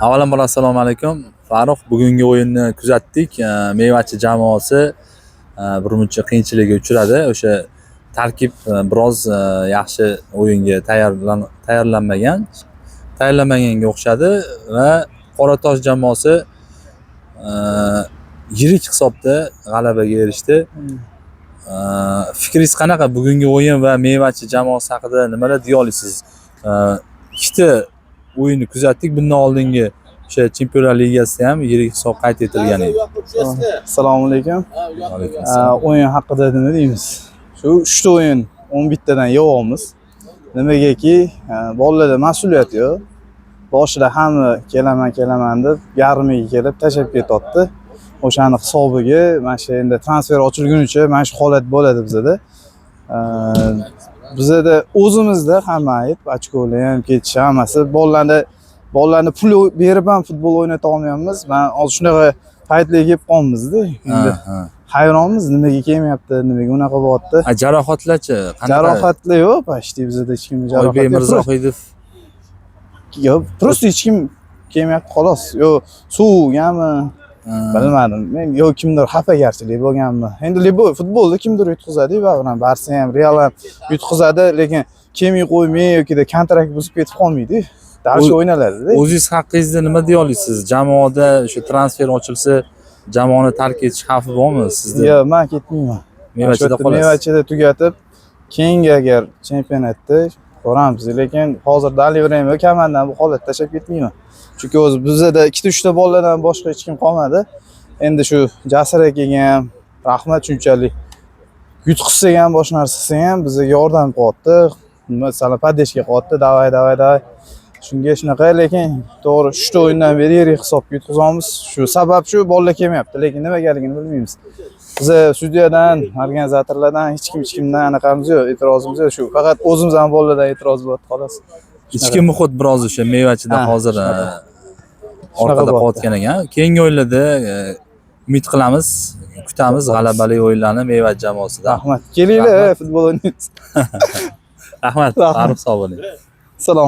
Avvalambor assalomu alaykum. Farruh, bugungi o'yinni kuzatdik. Mevachi jamoasi birmuncha qiyinchilikka uchradi. O'sha tarkib biroz yaxshi o'yinga tayyorlanmaganga o'xshadi va Qoratosh jamoasi yirik hisobda g'alabaga erishdi. Fikringiz qanaqa bugungi o'yin va Mevachi jamoasi haqida nimalar deya olasiz? Ikkita o'yinni kuzatdik. Bundan oldingi o'sha Chempionlar Ligasida ham yirik hisob qayd etilgan edi. Assalomu alaykum. Alaykum assalom. O'yin haqida nima deymiz? Shu 3 ta o'yin 11 tadan yeyapmiz. Nimagaki, bolalarda mas'uliyat yo'q. Boshida hamma kelaman deb yarmiga kelib tashab ketyapti. O'shani hisobiga mana shu endi transfer ochilgunicha mana shu holat bo'ladi bizda. Bizda o'zimizda hamma ayb, ochkolar ham ketish hammasi bolalarni pul berib ham futbol o'ynata olmayapmiz. Men hozir shunaqa paytlarga kelib qolmizda. Endi hayronmiz, nimaga kelmayapti, nimaga unaqa bo'lyapti. Jarohatlarchi? Qanaqa? Jarohatlar yo'q, pashti bizda hech kim jarohat Oybek Mirzohidov yo'q, просто hech kim kelmayapti xolos. Yo'q, suvgami? Bilmadim. Men yo'q kimdir xafagarchilik bo'lganmi? Endi futbolda kimdir yutqizadi, bag'ran Barsa ham, Real ham yutqizadi, lekin kelmay qo'ymay yokida kontrakt buzib ketib qolmaydi. Darsi o'ynaladida. O'zingiz haqingizda nima deya olasiz? Jamoada o'sha transfer ochilsa, jamoani tark etish xavfi bormi sizda? Yo'q, men ketmayman. Mevachida qolasiz. Mevachida tugatib, keyingi agar chempionatda ko'ramiz, lekin hozir dali время kamandan bu holatda tashlab ketmayman. Chunki o'zi bizda 2-3 ta bolalardan boshqa hech kim qolmadi. Endi shu Jasir akaga ham rahmat, shunchalik yutqizsa ham, boshqa narsa qilsa ham bizga yordam qilyapti. Masalan, padeshga qilyapti, davay. Shunga shunaqa, lekin to'g'ri 3 ta o'yindan beri yirik hisobga yutqizamiz. Shu sabab shu bolalar kelmayapti, lekin nimagaligini bilmaymiz. Biz sudyadan, organizatorlardan hech kimdan anaqamiz yo'q, e'tirozimiz yo'q. Shu faqat o'zimizdan bolalardan e'tiroz bo'lyapti xolos. Ichki muhit biroz o'sha Mevachida hozir orqada qolayotgan ekan. Keyingi o'yinlarda umid qilamiz, kutamiz g'alabali o'yinlarni Mevachi jamoasida. Rahmat. Kelinglar, futbol o'ynaymiz. Rahmat, Farruh sog' bo'ling.